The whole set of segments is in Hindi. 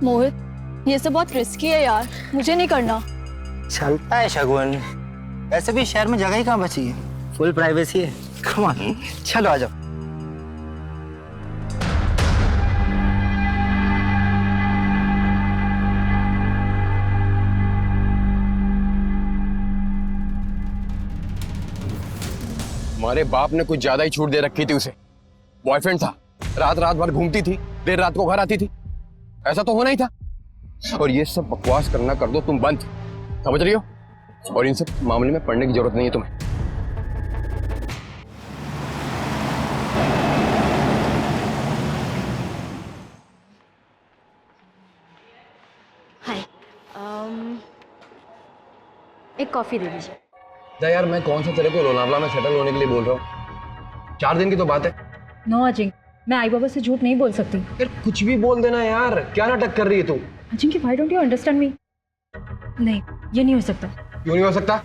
मोहित, ये सब बहुत रिस्की है यार, मुझे नहीं करना। चलता है शगुन, वैसे भी शहर में जगह ही कहाँ बची है, फुल प्राइवेसी है। कम ऑन, चलो आ जाओ। हमारे बाप ने कुछ ज्यादा ही छूट दे रखी थी उसे। बॉयफ्रेंड था, रात रात भर घूमती थी, देर रात को घर आती थी। ऐसा तो होना ही था। और ये सब बकवास करना कर दो तुम बंद, समझ रही हो? और इन सब मामले में पढ़ने की जरूरत नहीं है तुम्हें। हाय, एक कॉफी दे दीजिए। यार मैं कौन सा तेरे को लोनावला में सेटल होने के लिए बोल रहा हूँ, 4 दिन की तो बात है। नो अजिंक्य, मैं आई बाबा से झूठ नहीं बोल सकती। यार कुछ भी बोल देना यार, क्या नाटक कर रही है तू? Ajinkya, why don't you understand me? नहीं, ये नहीं हो सकता। क्यों नहीं हो सकता?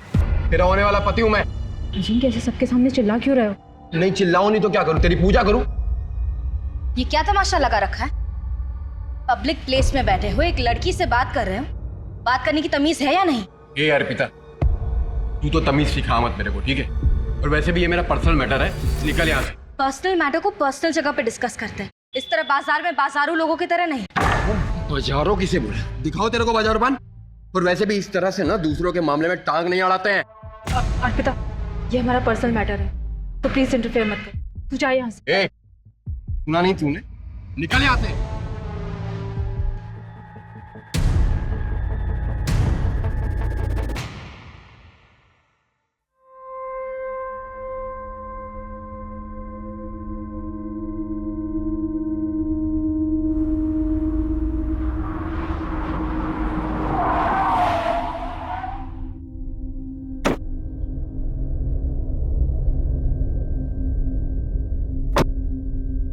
तेरा होने वाला पति हूं मैं। अजिंक्य, ऐसे सबके सामने चिल्ला क्यों रहे हो? नहीं चिल्लाऊं नहीं तो क्या करूं? तेरी पूजा करूं? ये क्या तमाशा लगा रखा है? पब्लिक प्लेस में बैठे हो, एक लड़की से बात कर रहे हो, बात करने की तमीज है या नहीं? ए अर्पिता, तू तो तमीज सिखा मत मेरे को, ठीक है? और वैसे भी ये मेरा पर्सनल मैटर है, निकल यहाँ से। पर्सनल मैटर को पर्सनल जगह पे डिस्कस करते हैं, इस तरह बाजार में बाजारू लोगों की तरह नहीं। बाजारों किसे बोला? दिखाओ तेरे को बाजारबान। और वैसे भी इस तरह से ना दूसरों के मामले में टांग नहीं अड़ाते हैं। अर्पिता, ये हमारा पर्सनल मैटर है, तो प्लीज इंटरफेयर मत कर। तू जा यहाँ से। सुना नहीं तूने? निकल यहाँ से।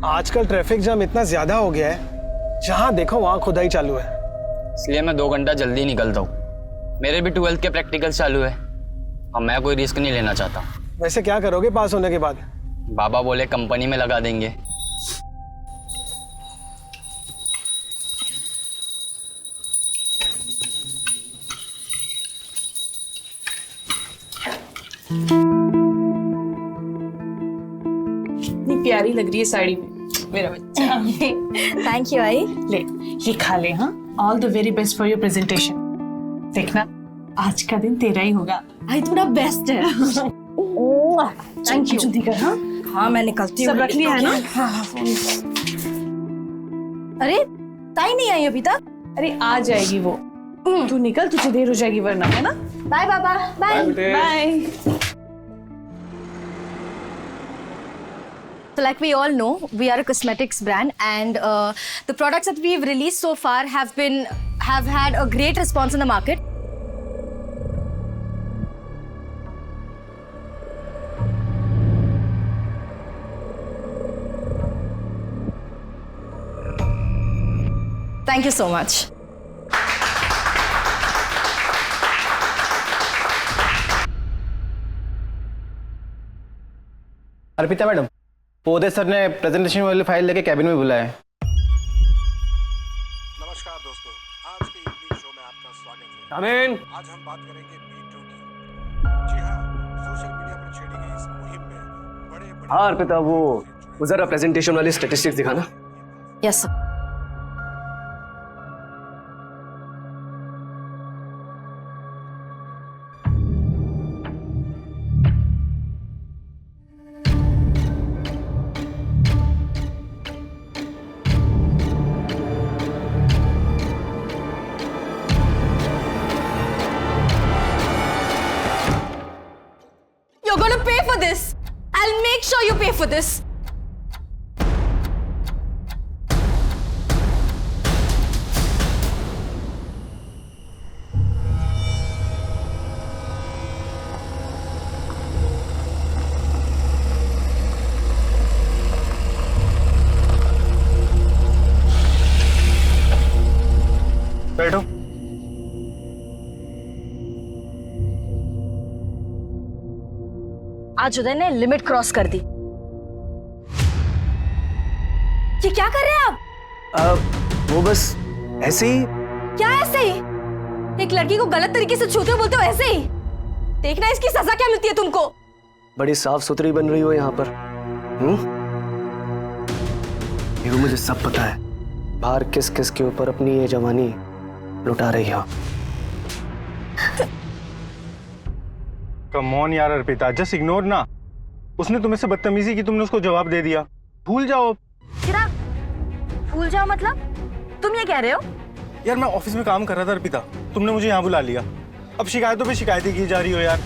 आजकल ट्रैफिक जाम इतना ज्यादा हो गया है, जहां देखो वहां खुदाई चालू है। इसलिए मैं 2 घंटा जल्दी निकलता हूँ। मेरे भी 12th के प्रैक्टिकल्स चालू है और मैं कोई रिस्क नहीं लेना चाहता। वैसे क्या करोगे पास होने के बाद? बाबा बोले कंपनी में लगा देंगे। कितनी प्यारी लग रही है साड़ी में मेरा बच्चा। थैंक यू आई। ले, ये खा ले। हाँ, all the very best for your presentation. देखना, आज का दिन तेरा ही होगा। आई थोड़ा बेस्ट है। Thank you. जल्दी कर। हाँ हाँ, मैं निकलती हूँ। सब रख लिया है ना? अरे ताई नहीं आई अभी तक? अरे आ जाएगी वो, तू निकल, तुझे देर हो जाएगी वरना, है ना? बाय बाबा। Bye bye. So like we all know, we are a cosmetics brand, and the products that we've released so far have had a great response in the market. Thank you so much. Arpita madam, Pode sir ने प्रेजेंटेशन वाली फाइल लेके कैबिन में बुलाया है। नमस्कार दोस्तों, आज के इवनिंग शो में आपका स्वागत है। आमीन। आज हम बात करेंगे मीटू की। जी हाँ, सोशल मीडिया पर छेड़ी गई इस मुहिम में बड़े हाँ अर्पिता, वो जरा प्रेजेंटेशन वाली स्टैटिस्टिक्स दिखाना। Yes sir. You're gonna pay for this. I'll make sure you pay for this. बैठो। आज उदय ने लिमिट क्रॉस कर दी। ये क्या कर रहे हैं आप? वो बस ऐसे ही। क्या ऐसे ही? एक लड़की को गलत तरीके से छूते हो बोलते हो ऐसे ही? देखना इसकी सजा क्या मिलती है तुमको। बड़ी साफ सुथरी बन रही हो यहाँ पर। देखो मुझे सब पता है बाहर किस किस के ऊपर अपनी ये जवानी लुटा रही हो। कम ऑन यार अर्पिता, जस्ट इग्नोर ना। उसने तुम्हें से बदतमीजी की, तुमने उसको जवाब दे दिया। भूल जाओ। चिराग, भूल जाओ मतलब? तुम ये कह रहे हो? यार मैं ऑफिस में काम कर रहा था अर्पिता, तुमने मुझे यहाँ बुला लिया। अब शिकायतों पे शिकायतें की जा रही हो यार।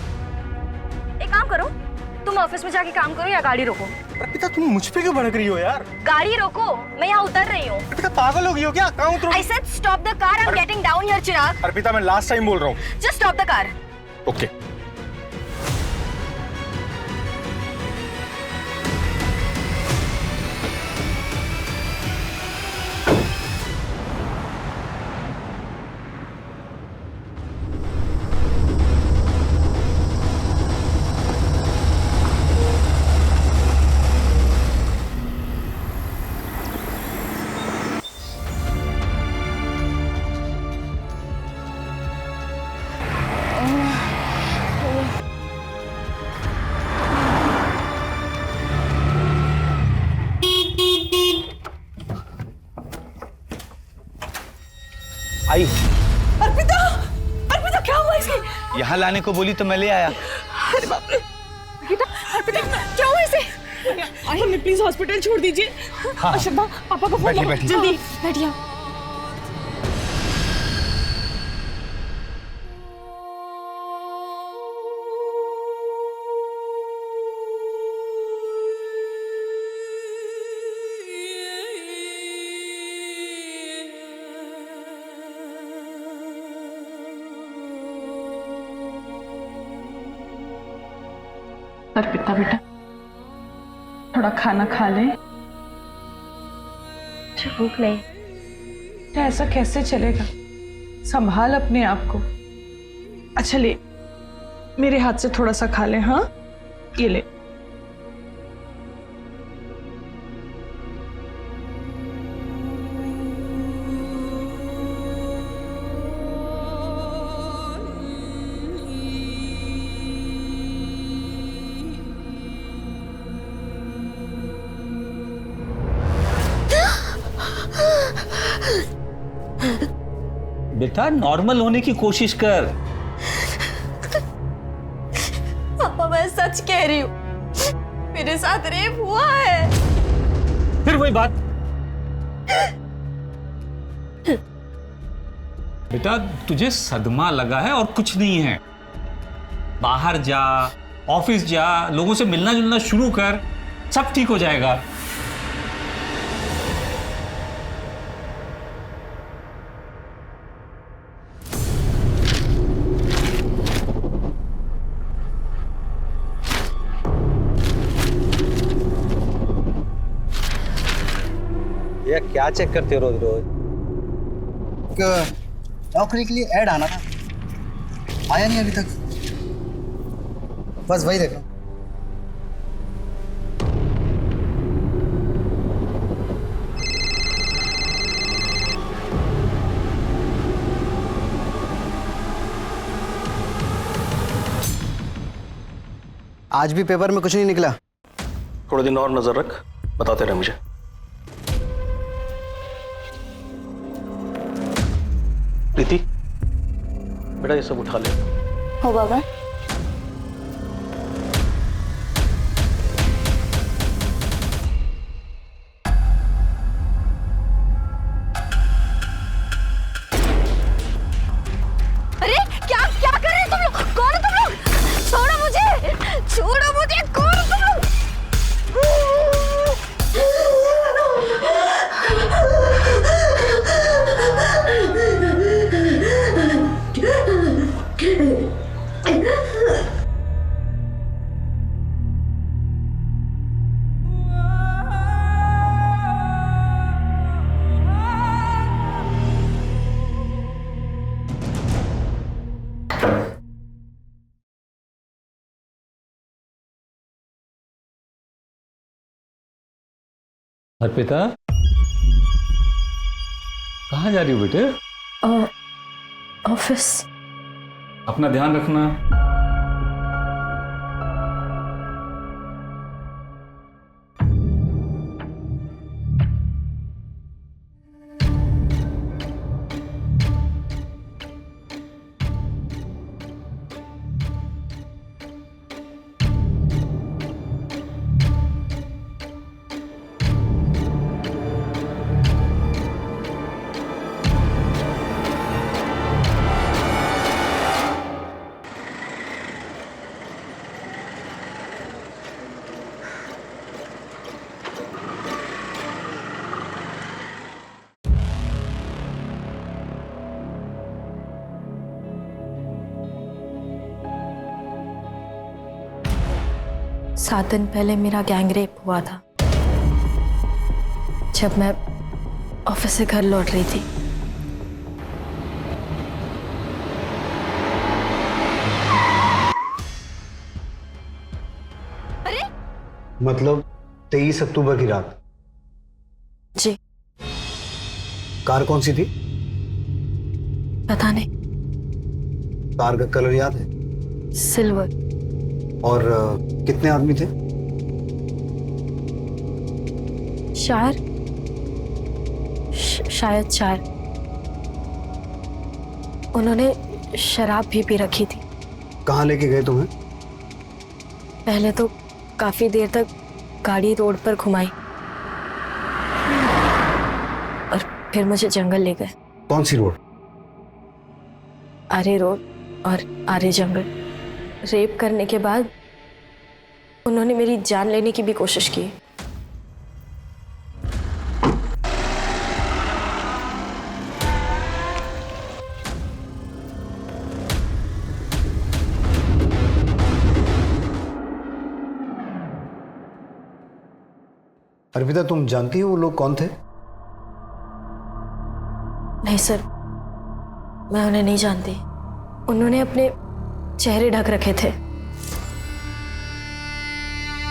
एक काम करो, तुम ऑफिस में जाके काम करो या गाड़ी रोको। अर्पिता तुम मुझ पे क्यों भड़क रही हो यार? गाड़ी रोको, मैं यहाँ उतर रही हूँ। अर्पिता पागल हो गई हो क्या? कहाँ उतरूं? I said stop the car, I'm getting down here, चिराग। अर्पिता मैं लास्ट टाइम बोल रहा हूँ। Just stop the car। Okay. आई अर्पिता, अर्पिता क्या हुआ इसके? यहाँ लाने को बोली तो मैं ले आया। अरे बाप रे। अर्पिता, अर्पिता क्या हुआ इसे? हमें प्लीज हॉस्पिटल छोड़ दीजिए। हाँ। शब्बा, पापा को फोन करो जल्दी। बैठिए। अर्पिता बेटा, थोड़ा खाना खा ले। भूख नहीं। बेटा ऐसा कैसे चलेगा? संभाल अपने आप को। अच्छा ले, मेरे हाथ से थोड़ा सा खा ले। हाँ ये ले। बेटा नॉर्मल होने की कोशिश कर। पापा मैं सच कह रही हूँ, मेरे साथ रेप हुआ है। फिर वही बात। बेटा तुझे सदमा लगा है और कुछ नहीं है। बाहर जा, ऑफिस जा, लोगों से मिलना जुलना शुरू कर, सब ठीक हो जाएगा। ये क्या चेक करते हो रोज रोज? नौकरी के लिए ऐड आना था, आया नहीं अभी तक। बस वही देखो। आज भी पेपर में कुछ नहीं निकला। थोड़े दिन और नजर रख, बताते रहे मुझे। प्रीति बेटा ये सब उठा ले। हो बाबा। अरे क्या क्या कर रहे हो तुम लोग? कौन हो तुम लोग? छोड़ो मुझे, छोड़ो मुझे। कौन हो तुम लोग? अर्पिता कहाँ जा रही हो बेटे? ऑफिस। अपना ध्यान रखना। सात दिन पहले मेरा गैंग रेप हुआ था, जब मैं ऑफिस से घर लौट रही थी। अरे मतलब 23 अक्टूबर की रात? जी। कार कौन सी थी? पता नहीं। कार का कलर याद है? सिल्वर। और कितने आदमी थे? शायद 4। उन्होंने शराब भी पी रखी थी। कहाँ लेके गए तुम्हें? पहले तो काफी देर तक गाड़ी रोड पर घुमाई और फिर मुझे जंगल ले गए। कौन सी रोड? आरे रोड और आरे जंगल। रेप करने के बाद उन्होंने मेरी जान लेने की भी कोशिश की। अर्पिता, तुम जानती हो वो लोग कौन थे? नहीं सर, मैं उन्हें नहीं जानती। उन्होंने अपने चेहरे ढक रखे थे।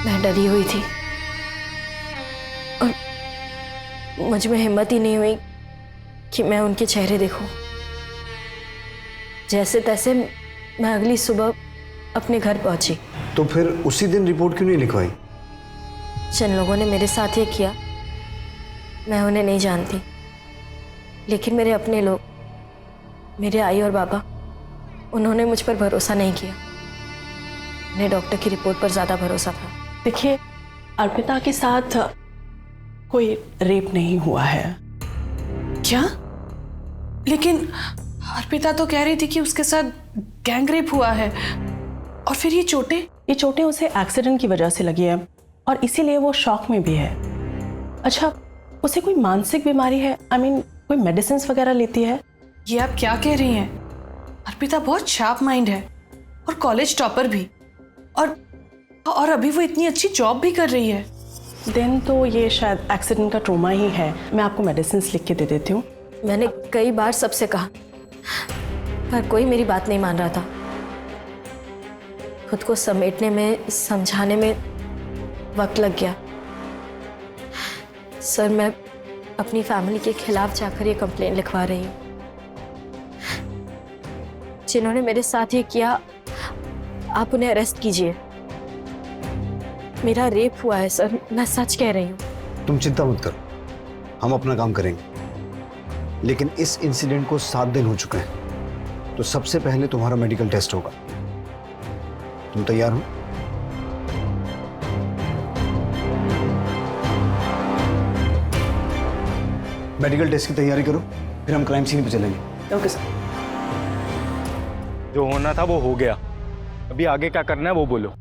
मैं डरी हुई थी और मुझ में हिम्मत ही नहीं हुई कि मैं उनके चेहरे देखूं। जैसे तैसे मैं अगली सुबह अपने घर पहुंची। तो फिर उसी दिन रिपोर्ट क्यों नहीं लिखवाई? जिन लोगों ने मेरे साथ ये किया, मैं उन्हें नहीं जानती, लेकिन मेरे अपने लोग, मेरे आई और बाबा, उन्होंने मुझ पर भरोसा नहीं किया। उन्हें डॉक्टर की रिपोर्ट पर ज़्यादा भरोसा था। देखिए, अर्पिता के साथ कोई रेप नहीं हुआ है। क्या? लेकिन अर्पिता तो कह रही थी कि उसके साथ गैंग रेप हुआ है। और फिर ये चोटें उसे एक्सीडेंट की वजह से लगी है और इसीलिए वो शॉक में भी है। अच्छा, उसे कोई मानसिक बीमारी है? कोई मेडिसिन वगैरह लेती है? ये आप क्या कह रही हैं? अर्पिता बहुत शार्प माइंड है और कॉलेज टॉपर भी, और अभी वो इतनी अच्छी जॉब भी कर रही है। देन तो ये शायद एक्सीडेंट का ट्रॉमा ही है। मैं आपको मेडिसिन लिख के दे देती हूँ। मैंने कई बार सबसे कहा, पर कोई मेरी बात नहीं मान रहा था। खुद को समेटने में, समझाने में वक्त लग गया। सर, मैं अपनी फैमिली के खिलाफ जाकर ये कंप्लेंट लिखवा रही हूँ। जिन्होंने मेरे साथ ये किया, आप उन्हें अरेस्ट कीजिए। मेरा रेप हुआ है सर, मैं सच कह रही हूँ। तुम चिंता मत करो, हम अपना काम करेंगे। लेकिन इस इंसिडेंट को 7 दिन हो चुके हैं, तो सबसे पहले तुम्हारा मेडिकल टेस्ट होगा। तुम तैयार हो? मेडिकल टेस्ट की तैयारी करो, फिर हम क्राइम सीन पे चलेंगे। Okay sir. जो होना था वो हो गया, अभी आगे क्या करना है वो बोलो।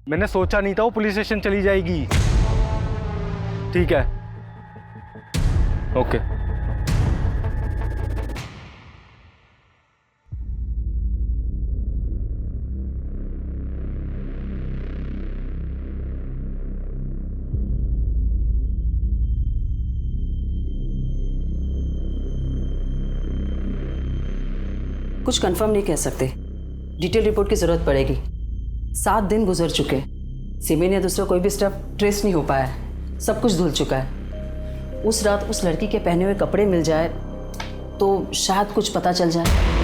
मैंने सोचा नहीं था वो पुलिस स्टेशन चली जाएगी। ठीक है, ओके। कुछ कंफर्म नहीं कह सकते, डिटेल रिपोर्ट की जरूरत पड़ेगी। 7 दिन गुजर चुके, सीमेन या दूसरा कोई भी स्टेप ट्रेस नहीं हो पाया है, सब कुछ धुल चुका है। उस रात उस लड़की के पहने हुए कपड़े मिल जाए तो शायद कुछ पता चल जाए।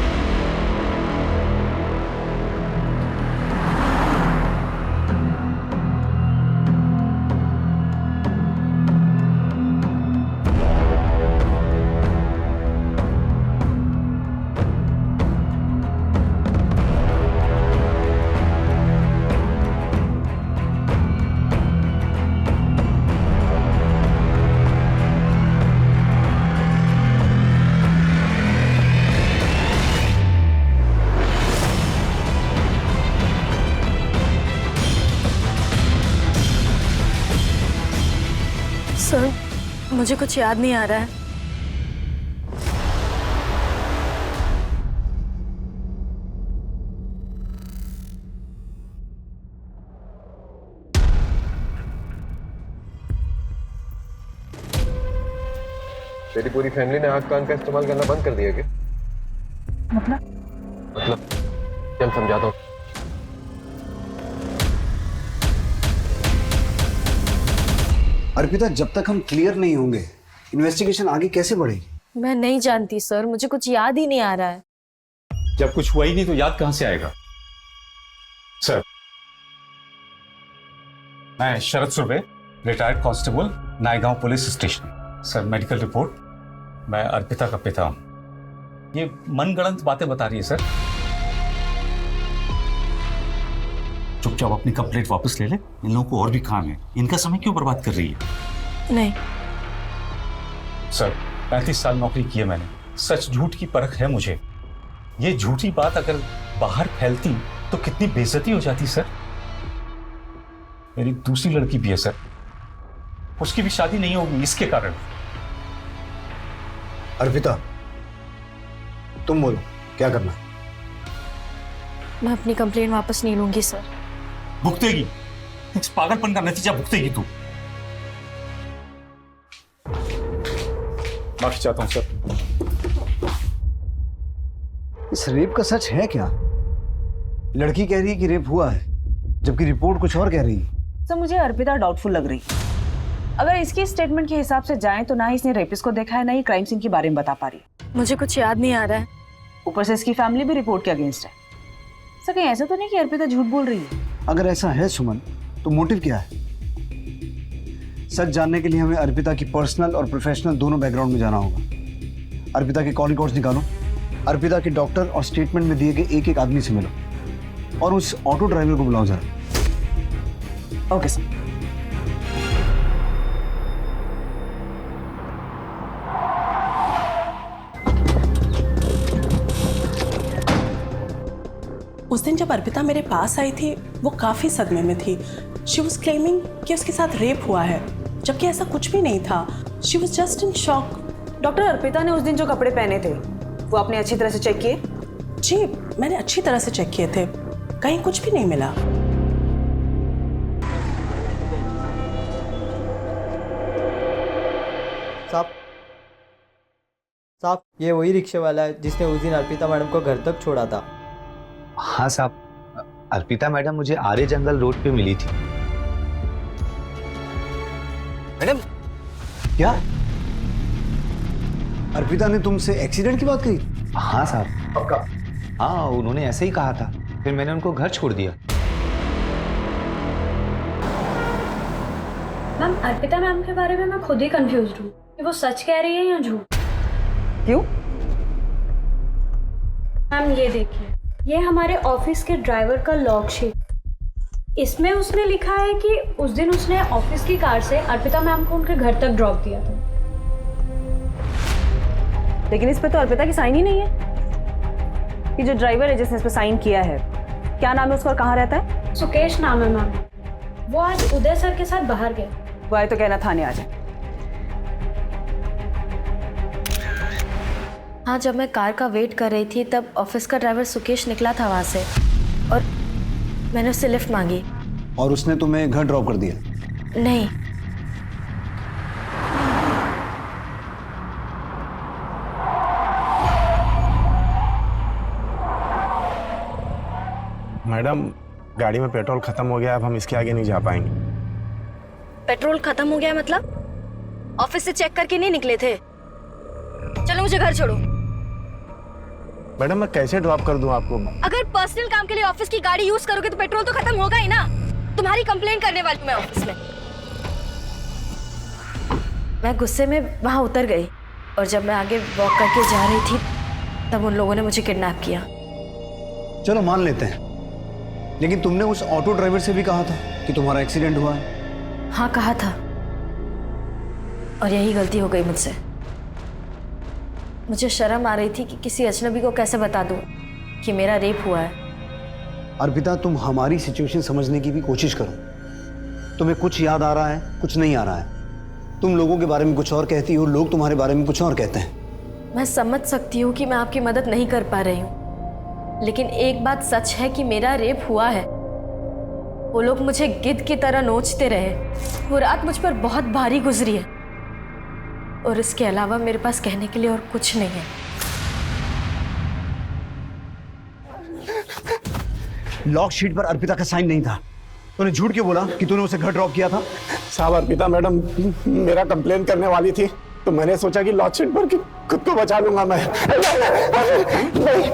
सर, मुझे कुछ याद नहीं आ रहा है। तेरी पूरी फैमिली ने आंख कान का इस्तेमाल करना बंद कर दिया क्या? मतलब चल समझाता हूँ। अर्पिता, जब तक हम क्लियर नहीं होंगे इन्वेस्टिगेशन आगे कैसे बढ़ेगी? मैं नहीं जानती सर, मुझे कुछ याद ही नहीं आ रहा है। जब कुछ हुआ ही नहीं तो याद कहां से आएगा? सर, मैं Sharad Surve, retired constable, Naigaon police station. Sir, medical report, मैं अर्पिता का पिता हूं। ये मनगढ़ंत बातें बता रही है सर। चुपचाप अपनी कंप्लेंट वापस ले ले, इन लोगों को और भी काम है। इनका समय क्यों बर्बाद कर रही है? नहीं सर, 35 साल नौकरी की है मैंने, सच झूठ की परख है मुझे। ये झूठी बात अगर बाहर फैलती तो कितनी बेइज्जती हो जाती सर। मेरी दूसरी लड़की भी है सर, उसकी भी शादी नहीं होगी इसके कारण। अर्पिता, तुम बोलो क्या करना है? मैं अपनी कंप्लेंट वापस नहीं लूंगी सर। भुगतेगी, इस पागलपन का नतीजा भुगतेगी तू। माफी चाहता हूं सर। इस रेप का सच है क्या? लड़की कह रही है कि रेप हुआ है, जबकि रिपोर्ट कुछ और कह रही है। सर, मुझे अर्पिता डाउटफुल लग रही है। अगर इसकी स्टेटमेंट के हिसाब से जाएं तो ना ही इसने रेपिस्ट को देखा है, ना ही क्राइम सीन के बारे में बता पा रही है। मुझे कुछ याद नहीं आ रहा है। ऊपर से इसकी फैमिली भी रिपोर्ट के अगेंस्ट है। सर, कहीं ऐसा तो नहीं कि अर्पिता झूठ बोल रही है? अगर ऐसा है सुमन, तो मोटिव क्या है? सच जानने के लिए हमें अर्पिता की पर्सनल और प्रोफेशनल दोनों बैकग्राउंड में जाना होगा। अर्पिता के कॉल रिकॉर्ड्स निकालो, अर्पिता के डॉक्टर और स्टेटमेंट में दिए गए एक एक आदमी से मिलो और उस ऑटो ड्राइवर को बुलाओ जरा। Okay sir. उस दिन जब अर्पिता मेरे पास आई थी वो काफ़ी सदमे में थी। शी वॉज क्लेमिंग कि उसके साथ रेप हुआ है, जबकि ऐसा कुछ भी नहीं था। She was just in shock. Doctor, Arpita ने उस दिन जो कपड़े पहने थे वो आपने अच्छी तरह से चेक किए? जी, मैंने अच्छी तरह से चेक किए थे, कहीं कुछ भी नहीं मिला। साहब, ये वही रिक्शे वाला है जिसने उस दिन अर्पिता मैडम को घर तक छोड़ा था। हाँ साहब, अर्पिता मैडम मुझे आर्य जंगल रोड पे मिली थी। मैडम, क्या अर्पिता ने तुमसे एक्सीडेंट की बात कही? हाँ साहब, पक्का। हाँ, उन्होंने ऐसे ही कहा था, फिर मैंने उनको घर छोड़ दिया। मैम, अर्पिता मैम के बारे में मैं खुद ही कंफ्यूज हूँ कि वो सच कह रही है या झूठ। क्यों? मैम, ये देखिए, ये हमारे ऑफिस के ड्राइवर का लॉग शीट। इसमें उसने लिखा है कि उस दिन उसने ऑफिस की कार से अर्पिता मैम को उनके घर तक ड्रॉप दिया था। लेकिन इस पे तो अर्पिता की साइन ही नहीं है। कि जो ड्राइवर है जिसने इस पे साइन किया है, क्या नाम है उसका और कहाँ रहता है? सुकेश नाम है मैम। वो आज उदय सर के साथ बाहर गए। वो आए तो कहना थाने आ जाए। हाँ, जब मैं कार का वेट कर रही थी तब ऑफिस का ड्राइवर सुकेश निकला था वहाँ से और मैंने उससे लिफ्ट मांगी। और उसने तुम्हें घर ड्रॉप कर दिया? नहीं। मैडम, गाड़ी में पेट्रोल खत्म हो गया, अब हम इसके आगे नहीं जा पाएंगे। पेट्रोल खत्म हो गया मतलब? ऑफिस से चेक करके नहीं निकले थे। चलो मुझे घर छोड़ो। मैडम मैं कैसे ड्रॉप कर दूं आपको? अगर पर्सनल काम के लिए ऑफिस की गाड़ी यूज करोगे तो पेट्रोल तो खत्म होगा ही ना। तुम्हारी कंप्लेंट करने वाली हूं मैं ऑफिस में। मैं गुस्से में वहां उतर गई और जब मैं आगे वॉक करके जा रही थी तब उन लोगों ने मुझे किडनैप किया। चलो मान लेते हैं, लेकिन तुमने उस ऑटो ड्राइवर से भी कहा था कि तुम्हारा एक्सीडेंट हुआ है। हाँ कहा था, और यही गलती हो गई मुझसे। मुझे शर्म आ रही थी कि किसी अजनबी को कैसे बता दूं कि मेरा रेप हुआ है। अर्पिता, तुम हमारी सिचुएशन समझने की भी कोशिश करो। तुम्हें कुछ याद आ रहा है, कुछ नहीं आ रहा है। तुम लोगों के बारे में कुछ और कहती हो, लोग तुम्हारे बारे में कुछ और कहते हैं। मैं समझ सकती हूँ कि मैं आपकी मदद नहीं कर पा रही हूँ, लेकिन एक बात सच है कि मेरा रेप हुआ है। वो लोग मुझे गिद्ध की तरह नोचते रहे। वो रात मुझ पर बहुत भारी गुजरी है और इसके अलावा मेरे पास कहने के लिए और कुछ नहीं है। लॉक शीट पर अर्पिता का साइन नहीं था। तूने झूठ क्यों बोला कि तूने उसे घर ड्रॉप किया था? साहब अर्पिता मैडम मेरा कंप्लेन करने वाली थी तो मैंने सोचा कि लॉक शीट पर खुद को बचा लूंगा मैं। नहीं।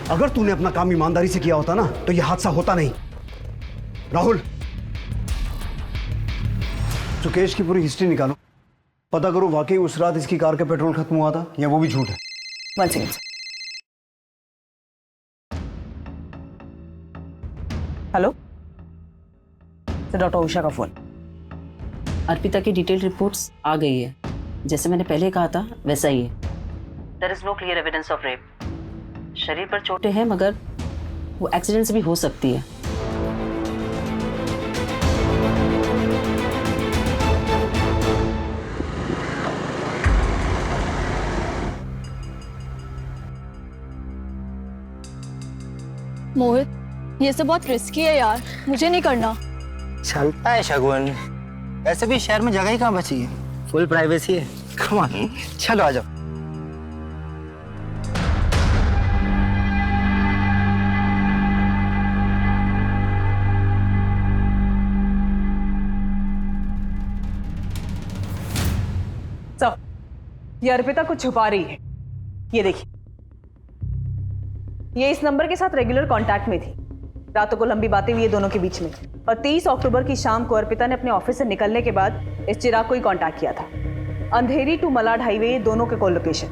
अगर तूने अपना काम ईमानदारी से किया होता ना तो यह हादसा होता नहीं। राहुल, सुकेश की पूरी हिस्ट्री निकालो, पता करो वाकई उस रात इसकी कार का पेट्रोल खत्म हुआ था या वो भी झूठ है। One second. Hello, doctor Usha का फोन। अर्पिता की डिटेल रिपोर्ट्स आ गई है, जैसे मैंने पहले कहा था वैसा ही है। There is no clear evidence of rape. शरीर पर चोटें हैं मगर वो एक्सीडेंट से भी हो सकती है। मोहित, ये सब बहुत रिस्की है यार, मुझे नहीं करना। चलता है शगुन, वैसे भी शहर में जगह ही कहाँ बची है, फुल प्राइवेसी है। कम ऑन, चलो आ जाओ। ये अर्पिता कुछ छुपा रही है। ये देखिए, ये इस नंबर के साथ रेगुलर कांटेक्ट में थी। रातों को लंबी बातें हुई है दोनों के बीच में, और 30 अक्टूबर की शाम को अर्पिता ने अपने ऑफिस से निकलने के बाद इस चिराग को ही कांटेक्ट किया था। अंधेरी टू मलाड हाईवे, ये दोनों के कॉल लोकेशन।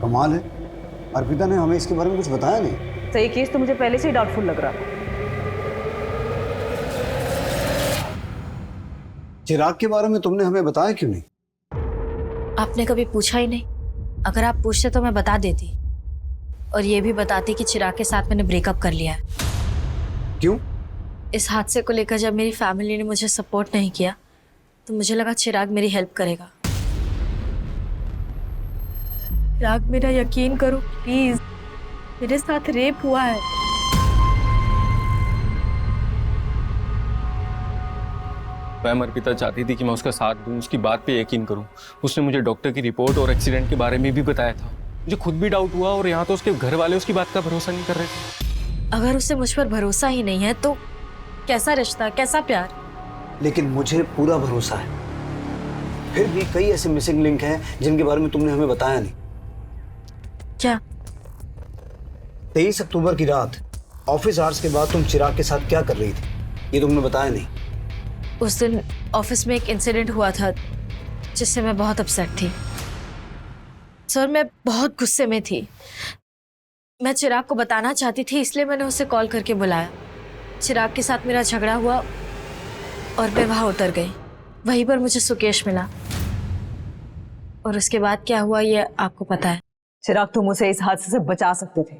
कमाल है, अर्पिता ने हमें इसके बारे में कुछ बताया नहीं। सही केस तो मुझे पहले से ही डाउटफुल लग रहा था। चिराग के बारे में तुमने हमें बताया क्यों नहीं? आपने कभी पूछा ही नहीं। अगर आप पूछते तो मैं बता देती, और ये भी बताती कि चिराग के साथ मैंने ब्रेकअप कर लिया है। क्यों? इस हादसे को लेकर जब मेरी फैमिली ने मुझे सपोर्ट नहीं किया तो मुझे लगा चिराग मेरी हेल्प करेगा। चिराग, मेरा यकीन करो प्लीज, मेरे साथ रेप हुआ है। मैम अर्पिता चाहती थी कि मैं उसका साथ दूं, उसकी बात पे यकीन करूं। उसने मुझे डॉक्टर की रिपोर्ट और एक्सीडेंट के बारे में भी बताया था। मुझे खुद भी डाउट हुआ, और यहाँ तो उसके घर वाले उसकी बात का भरोसा नहीं कर रहे थे। अगर उसे मुझ पर भरोसा ही नहीं है तो कैसा रिश्ता, कैसा प्यार? लेकिन मुझे पूरा भरोसा है। फिर भी कई ऐसे मिसिंग लिंक हैं जिनके बारे में तुमने हमें बताया नहीं। क्या? 23 अक्टूबर की रात ऑफिस आवर्स के बाद तुम चिराग के साथ क्या कर रही थी, ये तुमने बताया नहीं। उस दिन ऑफिस में एक इंसिडेंट हुआ था जिससे मैं बहुत अपसेट थी। सर, मैं बहुत गुस्से में थी। मैं चिराग को बताना चाहती थी, इसलिए मैंने उसे कॉल करके बुलाया। चिराग के साथ मेरा झगड़ा हुआ और मैं वहां उतर गई। वहीं पर मुझे सुकेश मिला, और उसके बाद क्या हुआ ये आपको पता है। चिराग, तुम उसे इस हादसे से बचा सकते थे,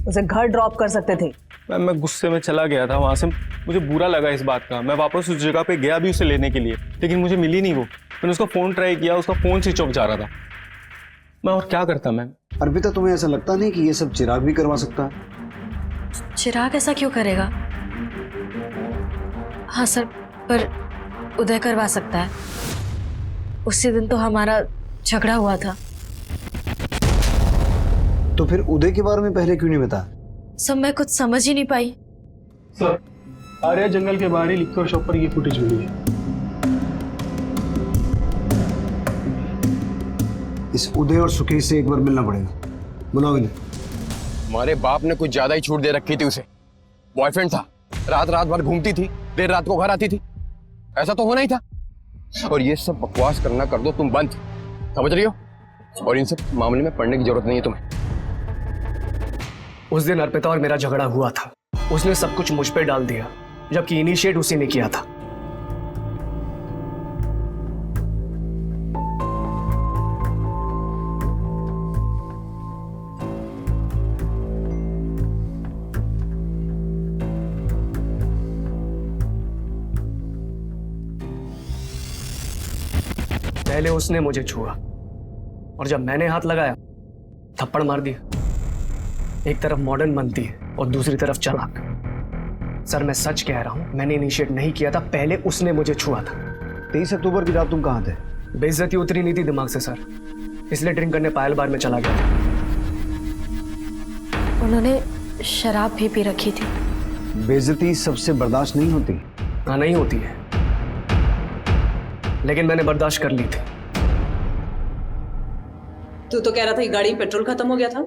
उसे घर ड्रॉप कर सकते थे। मैम मैं गुस्से में चला गया था वहाँ से, मुझे बुरा लगा इस बात का। मैं वापस उस जगह पे गया भी उसे लेने के लिए, लेकिन मुझे मिली नहीं वो। मैंने उसका फ़ोन ट्राई किया, उसका फ़ोन स्विच ऑफ जा रहा था। मैं और क्या करता मैम? अर्पिता, तुम्हें ऐसा लगता नहीं कि ये सब चिराग भी करवा सकता है? चिराग ऐसा क्यों करेगा? हाँ सर, पर उदय करवा सकता है। उसी दिन तो हमारा झगड़ा हुआ था। तो फिर उदय के बारे में पहले क्यों नहीं बताया? सब मैं कुछ समझ ही नहीं पाई। सर, आर्या जंगल के बाहरी लिक्कर शॉप पर ये फुटेज मिली है। इस उदय और सुकेश से एक बार मिलना पड़ेगा। बुलाओ इन्हें। हमारे बाप ने कुछ ज्यादा ही छूट दे रखी थी उसे। बॉयफ्रेंड था, रात रात भर घूमती थी, देर रात को घर आती थी। ऐसा तो होना ही था। और ये सब बकवास करना कर दो तुम बंद, समझ रही हो? और इन सब मामले में पढ़ने की जरूरत नहीं है तुम्हें। उस दिन अर्पिता और मेरा झगड़ा हुआ था, उसने सब कुछ मुझ पे डाल दिया, जबकि इनिशिएट उसी ने किया था। पहले उसने मुझे छुआ और जब मैंने हाथ लगाया थप्पड़ मार दिया। एक तरफ मॉडर्न बनती है और दूसरी तरफ चालाक। सर मैं सच कह रहा हूं, मैंने इनिशिएट नहीं किया था, पहले उसने मुझे छुआ था। 23 अक्टूबर की रात तुम कहाँ थे? बेइज्जती उतरी नहीं थी दिमाग से सर, इसलिए ड्रिंक करने पायल बार में चला गया था। उन्होंने शराब भी पी रखी थी। बेइज्जती सबसे बर्दाश्त नहीं होती। हाँ नहीं होती है, लेकिन मैंने बर्दाश्त कर ली थी। तू तो कह रहा था कि गाड़ी में पेट्रोल खत्म हो गया था,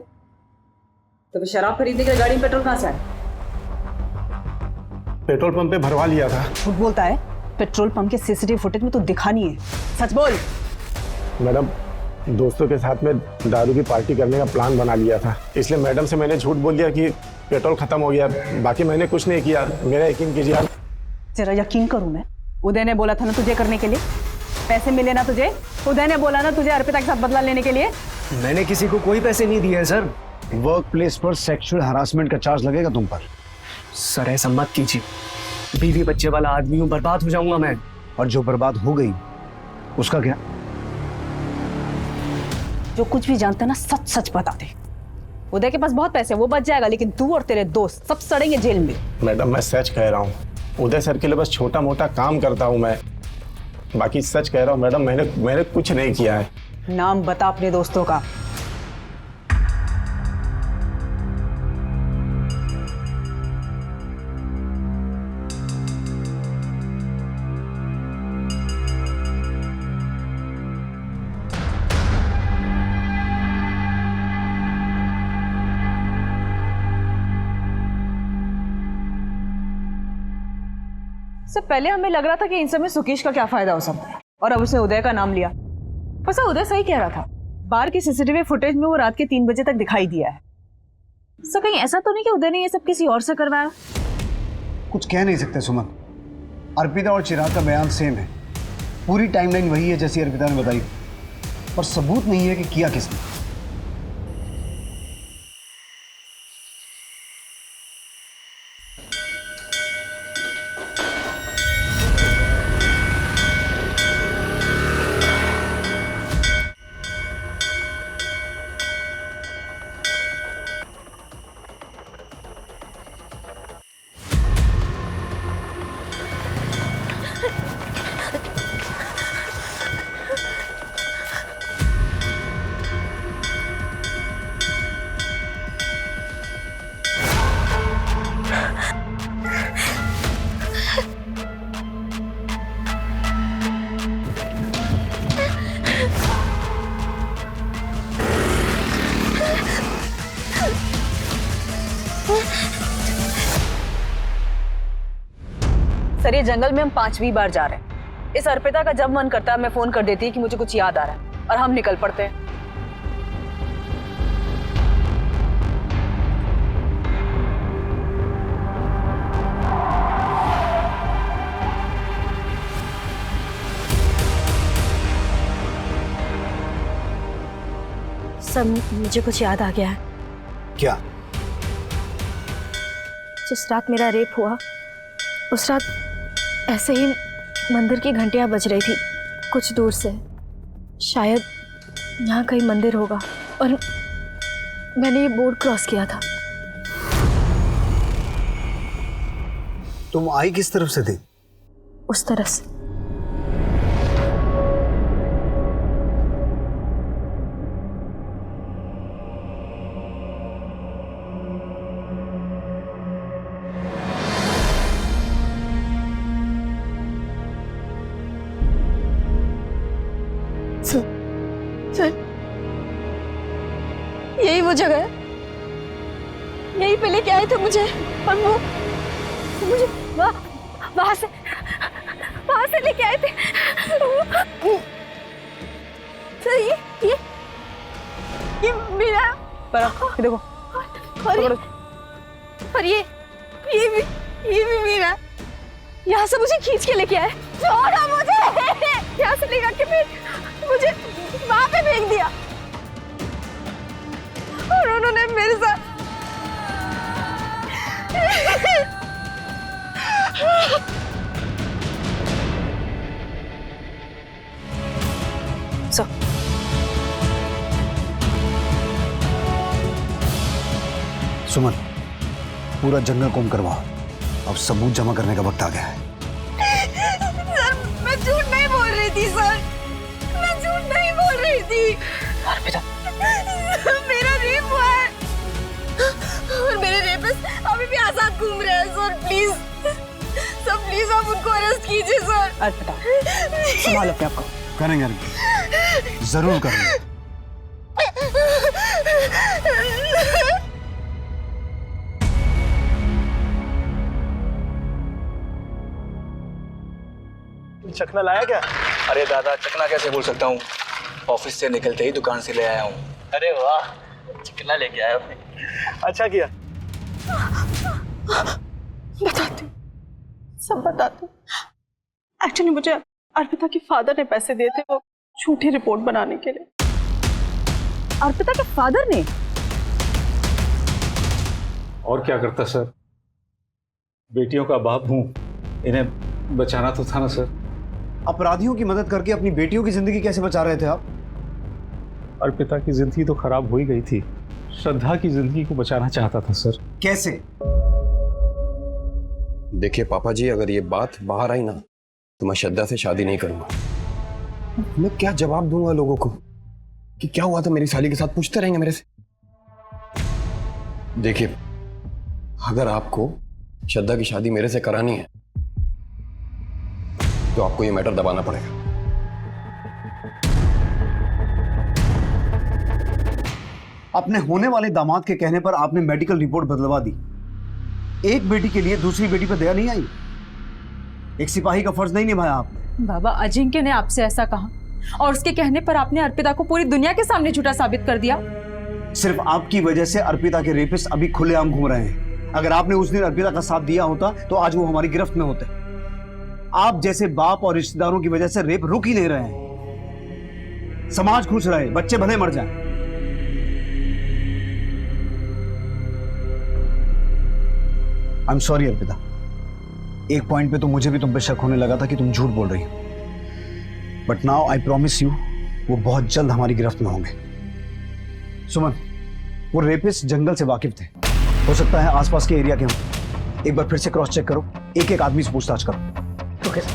तो फिर शराब खरीदने के लिए गाड़ी में पेट्रोल कहां से आया? पेट्रोल पंप पे भरवा लिया था। झूठ बोलता है। पेट्रोल पंप के सीसीटीवी फुटेज में तो दिखा नहीं है, सच बोल। मैडम, दोस्तों के साथ में दारू की पार्टी करने का प्लान बना लिया था, इसलिए मैडम से मैंने झूठ बोल दिया कि पेट्रोल खत्म हो गया। बाकी मैंने कुछ नहीं किया, मेरा यकीन कीजिए आप। तेरा यकीन करूं मैं? उदय ने बोला था ना तुझे करने के लिए, पैसे मिले ना तुझे? उदय ने बोला ना तुझे अर्पिता के साथ बदला लेने के लिए? मैंने किसी को कोई पैसे नहीं दिए हैं सर। वर्क प्लेस पर सेक्सुअल हरासमेंट का चार्ज लगेगा तुम पर। सर ऐसा मत कीजिए, बीवी बच्चे वाला आदमी हूं, बर्बाद हो जाऊंगा मैं। और जो बर्बाद हो गई उसका क्या? जो कुछ भी जानते ना सच सच बता दे। उदय के पास बहुत पैसे, वो बच जाएगा, लेकिन तू और तेरे दोस्त सब सड़ेंगे जेल में। मैडम मैं सच कह रहा हूँ, उदय सर के लिए बस छोटा मोटा काम करता हूँ मैं। बाकी सच कह रहा हूँ मैडम, मैंने कुछ नहीं किया है। नाम बता अपने दोस्तों का। इससे पहले हमें लग रहा था कि इन सब में सुकेश का क्या फायदा हो सकता है, और अब उसने उदय का नाम लिया। बस उदय सही कह रहा था, बार की सीसीटीवी फुटेज में वो रात के 3 बजे तक दिखाई दिया है। सो कहीं ऐसा तो नहीं कि उदय ने ये सब किसी और से करवाया? कुछ कह नहीं सकते सुमन। अर्पिता और चिराग का बयान सेम है, पूरी टाइमलाइन वही है जैसी अर्पिता ने बताई, पर सबूत नहीं है कि किया किसने। सर ये जंगल में हम 5वीं बार जा रहे हैं। इस अर्पिता का जब मन करता है मैं फोन कर देती है कि मुझे कुछ याद आ रहा है, और हम निकल पड़ते हैं। सर मुझे कुछ याद आ गया है। क्या? जिस रात मेरा रेप हुआ उस रात ऐसे ही मंदिर की घंटियां बज रही थी कुछ दूर से। शायद यहाँ कहीं मंदिर होगा और मैंने ये बोर्ड क्रॉस किया था। तुम आई किस तरफ से थी? उस तरफ से। सर वो जगह है, यहीं पे लेके आए थे मुझे, और वो मुझे वहां से लेके आए थे। सर ये मेरा पर देखो, और ये भी मेरा। यहाँ से मुझे खींच के लेके आए, छोड़ा मुझे, यहाँ से लेकर के मुझे वहां पे फेंक दिया, और उन्होंने मेरे साथ सुमन, पूरा जंगल कोम करवाओ, अब सबूत जमा करने का वक्त आ गया है। सर मैं झूठ नहीं बोल रही थी, सर मैं झूठ नहीं बोल रही थी। अर्पिता, मेरा रेप हुआ है और मेरे रेपिस्ट अभी भी आजाद घूम रहे हैं। सर प्लीज, सर प्लीज आप उनको अरेस्ट कीजिए सर। अर्पिता संभालो अपने आप को। करेंगे अर्पिता, जरूर करेंगे। चखना लाया क्या? अरे दादा, चकना कैसे बोल सकता हूँ, ऑफिस से निकलते ही दुकान से ले आया हूँ। अरे वाह, चिकना लेके आया आपने, अच्छा किया। बताती हूँ, सब बताती हूँ। एक्चुअली मुझे अर्पिता के फादर ने पैसे दिए थे वो झूठी रिपोर्ट बनाने के लिए। अर्पिता के फादर ने? और क्या करता सर, बेटियों का बाप हूं, इन्हें बचाना तो था ना सर। अपराधियों की मदद करके अपनी बेटियों की जिंदगी कैसे बचा रहे थे आप? अर्पिता की जिंदगी तो खराब हो ही गई थी, श्रद्धा की जिंदगी को बचाना चाहता था सर। कैसे? देखिए पापा जी, अगर ये बात बाहर आई ना तो मैं श्रद्धा से शादी नहीं करूंगा। मैं क्या जवाब दूंगा लोगों को कि क्या हुआ था मेरी साली के साथ, पूछते रहेंगे मेरे से। देखिए, अगर आपको श्रद्धा की शादी मेरे से करानी है तो आपको ये मैटर दबाना पड़ेगा। अपने होने वाले दामाद के कहने पर आपने मेडिकल रिपोर्ट बदलवा दी। एक बेटी के लिए दूसरी बेटी पर दया नहीं आई? एक सिपाही का फर्ज नहीं निभाया आपने? बाबा, अजिंक्य ने आपसे ऐसा कहा और उसके कहने पर आपने अर्पिता को पूरी दुनिया के सामने झूठा साबित कर दिया। सिर्फ आपकी वजह से अर्पिता के रेपिस्ट अभी खुलेआम घूम रहे हैं। अगर आपने उस दिन अर्पिता का साथ दिया होता तो आज वो हमारी गिरफ्त में होते। आप जैसे बाप और रिश्तेदारों की वजह से रेप रुक ही नहीं रहे हैं। समाज खुश रहे, बच्चे भले मर जाएं। आई एम सॉरी अर्पिता, एक पॉइंट पे तो मुझे भी तुम पे शक होने लगा था कि तुम झूठ बोल रही हो, but now I promise you वो बहुत जल्द हमारी गिरफ्त में होंगे। सुमन, वो रेपिस्ट जंगल से वाकिफ थे, हो सकता है आसपास के एरिया के हों। एक बार फिर से क्रॉस चेक करो, एक एक आदमी से पूछताछ करो। Okay sir.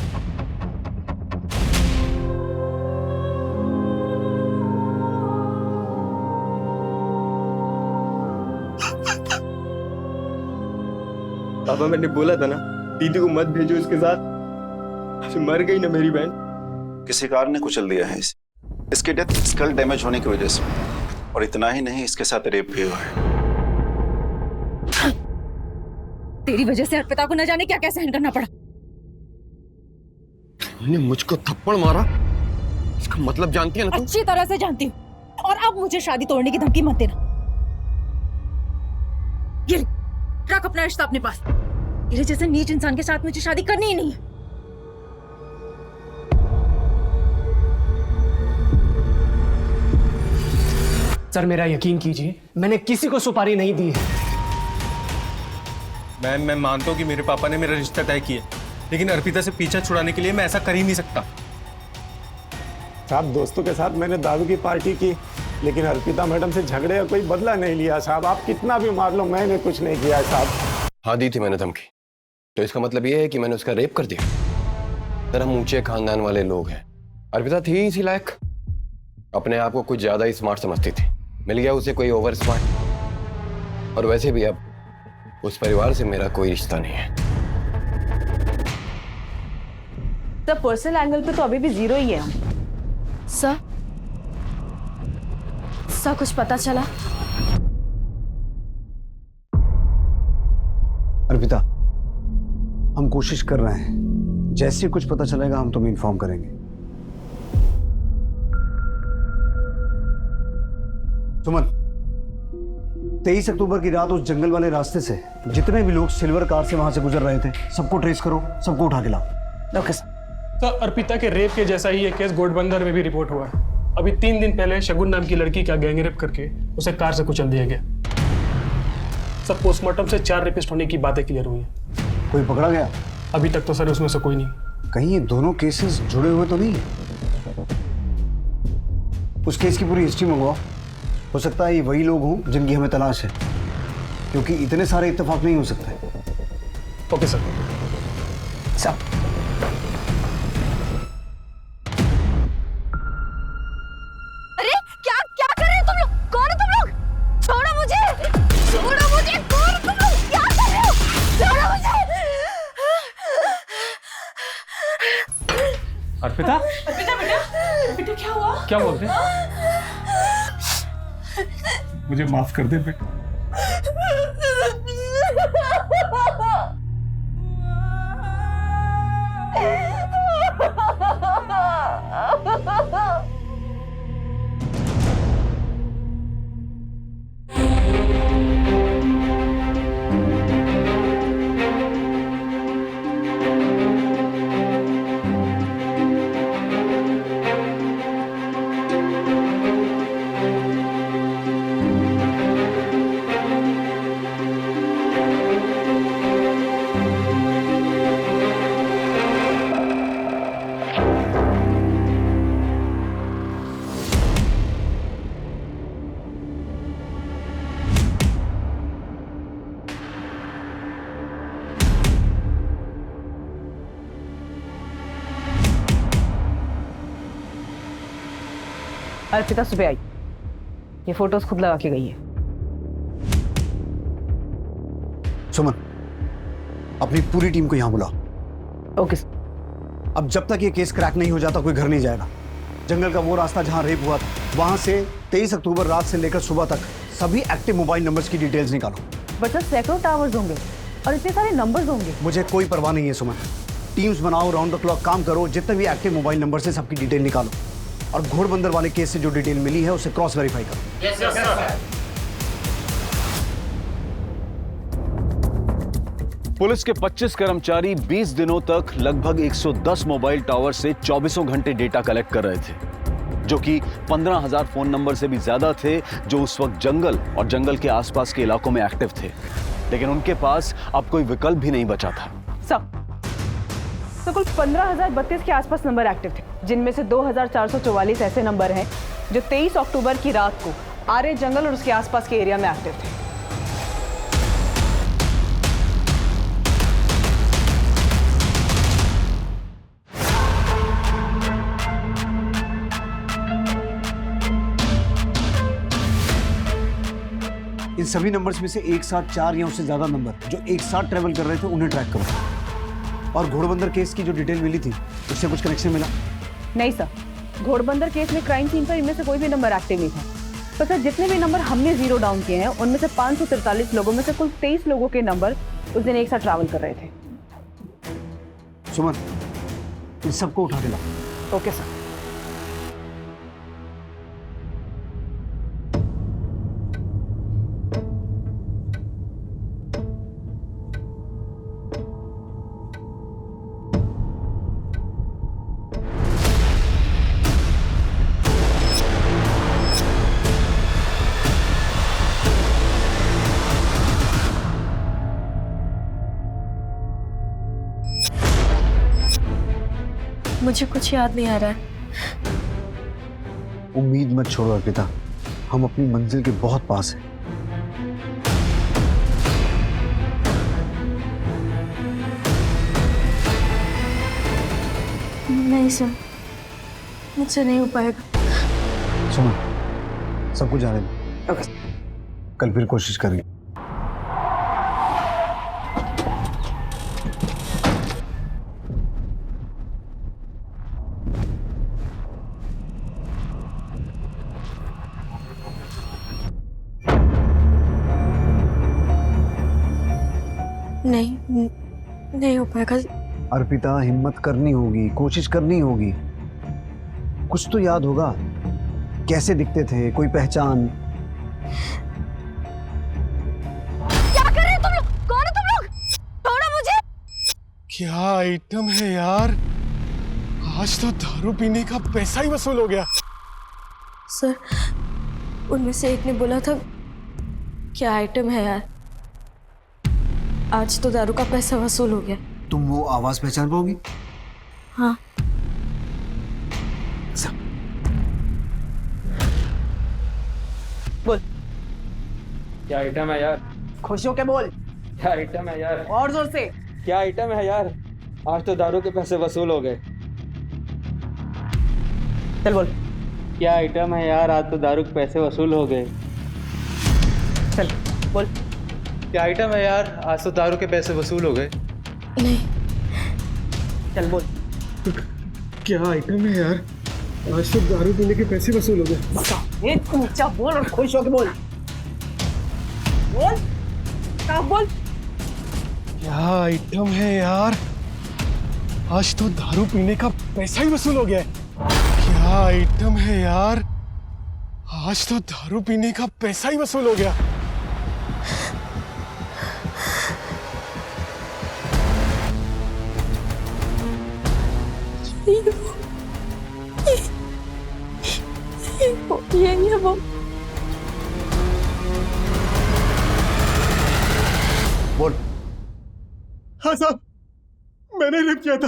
पापा, मैंने बोला था ना दीदी को मत भेजो इसके साथ, मर गई ना मेरी बहन। किसी कार ने कुचल दिया है इसे। इसकी डेथ स्कल डैमेज होने की वजह से, और इतना ही नहीं, इसके साथ रेप भी हुआ है। तेरी वजह से अर्पिता को न जाने क्या क्या सहन करना पड़ा। तुमने मुझको थप्पड़ मारा, इसका मतलब जानती है ना तुम? अच्छी तरह से जानती हूँ, और अब मुझे शादी तोड़ने की धमकी मत देना। ये रख अपना रिश्ता अपने पास। तेरे जैसे नीच इंसान के साथ मुझे शादी करनी ही नहीं है। सर मेरा यकीन कीजिए, मैंने किसी को सुपारी नहीं दी है। मैं मानता हूँ कि मेरे पापा ने मेरा रिश्ता तय किया, लेकिन अर्पिता से पीछा छुड़ाने के लिए मैं ऐसा कर ही नहीं सकता। साहब, दोस्तों के साथ मैंने दारू की पार्टी की, लेकिन अर्पिता मैडम से झगड़े का कोई बदला नहीं लिया साहब। आप कितना भी मार लो, मैंने कुछ नहीं किया साहब। हाँ दी थी मैंने धमकी, तो इसका मतलब ये है कि मैंने उसका रेप कर दिया? सर, हम ऊंचे खानदान वाले लोग हैं। अर्पिता थी इसी लायक, अपने आप को कुछ ज्यादा ही स्मार्ट समझती थी, मिल गया उसे कोई ओवर स्मार्ट। और वैसे भी अब उस परिवार से मेरा कोई रिश्ता नहीं है। सर, पर्सनल एंगल पे तो अभी भी जीरो ही है। सर कुछ पता चला? कोशिश कर रहे हैं। जैसे कुछ पता चलेगा हम तुम्हें इन्फॉर्म करेंगे। सुमन, 23 अक्टूबर की रात उस जंगल वाले रास्ते से जितने भी लोग सिल्वर कार से वहां से गुजर रहे थे सबको ट्रेस करो, सबको उठा के लाओ। Okay sir. सर, अर्पिता के रेप के जैसा ही ये केस घोड़बंदर में भी रिपोर्ट हुआ है। अभी 3 दिन पहले शगुन नाम की लड़की का गैंगरेप करके उसे कार से कुचल दिया गया। सब पोस्टमार्टम से 4 रेपिस्ट होने की बातें क्लियर हुई हैं। कोई पकड़ा गया? अभी तक तो सर उसमें से कोई नहीं। कहीं ये दोनों केसेस जुड़े हुए तो नहीं? उस केस की पूरी हिस्ट्री मंगवाओ। हो सकता है ये वही लोग हों जिनकी हमें तलाश है, क्योंकि इतने सारे इत्तेफाक नहीं हो सकते। Okay sir. अरे क्या क्या कर रहे हो तुम लोग? कौन हो तुम लोग? छोड़ो मुझे, छोड़ो मुझे। कौन हो तुम लोग? क्या कर रहे हो? छोड़ो मुझे। अर्पिता, अर्पिता बेटा, बेटा क्या हुआ? क्या बोलते हैं? मुझे माफ कर दे बेटा। अर्पिता सुबह आई, ये फोटोज खुद लगा के गई है। सुमन, अपनी पूरी टीम को यहां बुलाओ। ओके। अब जब तक ये केस क्रैक नहीं हो जाता कोई घर नहीं जाएगा। जंगल का वो रास्ता जहां रेप हुआ था वहां से 23 अक्टूबर रात से लेकर सुबह तक सभी एक्टिव मोबाइल नंबर्स की डिटेल्स निकालो। बट सर सैकड़ों टावर्स होंगे और इतने सारे नंबर्स होंगे। मुझे कोई परवाह नहीं है सुमन। टीम्स बनाओ, राउंड द क्लॉक काम करो, जितने भी एक्टिव मोबाइल नंबर से सबकी डिटेल निकालो और घोड़बंदर वाले केस से जो डिटेल मिली है उसे क्रॉस वेरीफाई करो। Yes sir. पुलिस के 25 कर्मचारी 20 दिनों तक लगभग 110 मोबाइल टावर से 24 घंटे डेटा कलेक्ट कर रहे थे, जो कि 15,000 फोन नंबर से भी ज्यादा थे जो उस वक्त जंगल और जंगल के आसपास के इलाकों में एक्टिव थे। लेकिन उनके पास अब कोई विकल्प भी नहीं बचा था। तो कुल 15,032 के आसपास नंबर एक्टिव थे, जिनमें से 2,444 ऐसे नंबर हैं जो 23 अक्टूबर की रात को आर्य जंगल और उसके आसपास के एरिया में एक्टिव थे। इन सभी नंबर्स में से एक साथ 4 या उससे ज्यादा नंबर जो एक साथ ट्रेवल कर रहे थे उन्हें ट्रैक करो। और घोड़बंदर केस की जो डिटेल मिली थी उससे कुछ कनेक्शन मिला? नहीं सर, घोड़बंदर केस में क्राइम सीन पर इनमें से कोई भी नंबर एक्टिव नहीं था। तो सर जितने भी नंबर हमने जीरो डाउन किए हैं उनमें से 543 लोगों में से कुल 23 लोगों के नंबर उस दिन एक साथ ट्रैवल कर रहे थे। सुमन, इन सबको उठा के लाओ। Okay sir. मुझे कुछ याद नहीं आ रहा है। उम्मीद मत छोड़ो अर्पिता, हम अपनी मंजिल के बहुत पास हैं। नहीं सर, मुझसे नहीं हो पाएगा। सुनो, सब कुछ जाने दो, कल फिर कोशिश करेंगे। नहीं हो पाएगा। अर्पिता, हिम्मत करनी होगी, कोशिश करनी होगी। कुछ तो याद होगा, कैसे दिखते थे, कोई पहचान। क्या कर रहे हो तुम लोग? कौन हो तुम लोग? छोड़ो मुझे। क्या आइटम है यार, आज तो दारू पीने का पैसा ही वसूल हो गया। सर, उनमें से एक ने बोला था क्या आइटम है यार, आज तो दारू का पैसा वसूल हो गया। तुम वो आवाज पहचान पाओगी? हाँ। बोल। क्या आइटम है यार? खुश हो के बोल। क्या आइटम है यार? और जोर से। क्या आइटम है यार? आज तो दारू के पैसे वसूल हो गए। चल बोल। क्या आइटम है यार? आज तो दारू के पैसे वसूल हो गए। चल बोल। क्या आइटम है यार? आज तो दारू के पैसे वसूल हो गए। नहीं। चल बोल। क्या आइटम है यार, आज तो दारू पीने के पैसे वसूल हो गए। बता। एक ऊंचा बोल और खुश होके बोल। बोल। साफ बोल। क्या आइटम है यार, आज तो दारू पीने का पैसा ही वसूल हो गया है। क्या आइटम है यार, आज तो दारू पीने का पैसा ही वसूल हो गया। ये वो। बोल। हाँ साहब, मैंने रेप किया था।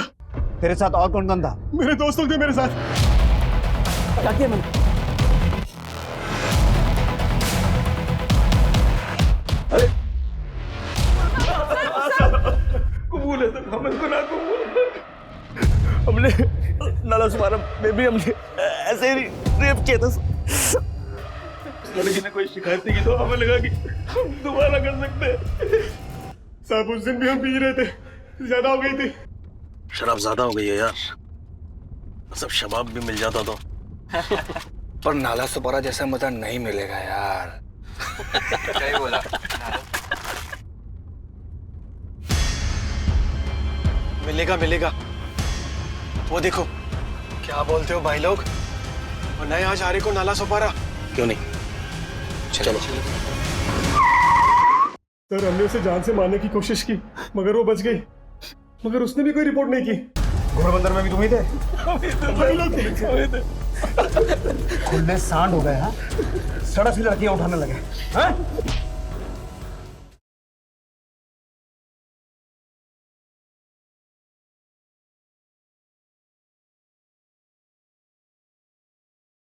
तेरे साथ और कौन कौन था? मेरे दोस्त लोग थे मेरे साथ। क्या किया मैंने? कबूल है सर, हमें गुनाह कबूल। हमने नाला सुमारा में भी हमने ऐसे ही रेप किया था। लड़की ने कोई शिकायत नहीं की तो हमें लगा कि हम दोबारा कर सकते हैं। साहब, उस दिन भी हम पी रहे थे, ज्यादा हो गई थी। शराब ज्यादा हो गई है यार, सब शबाब भी मिल जाता तो। पर नाला सुपारा जैसा मजा नहीं मिलेगा यार। सही बोला। मिलेगा मिलेगा, वो देखो। क्या बोलते हो भाई लोग? और नए आज आ रहे को नाला सुपारा क्यों नहीं, चलो। सर, हमने उसे जान से मारने की कोशिश की मगर वो बच गई, मगर उसने भी कोई रिपोर्ट नहीं की। घोड़बंदर में भी तुम ही थे? भाई लोग थे। खुले सांड हो गए। हाँ, सड़क से लड़कियां उठाने लगे। हाँ?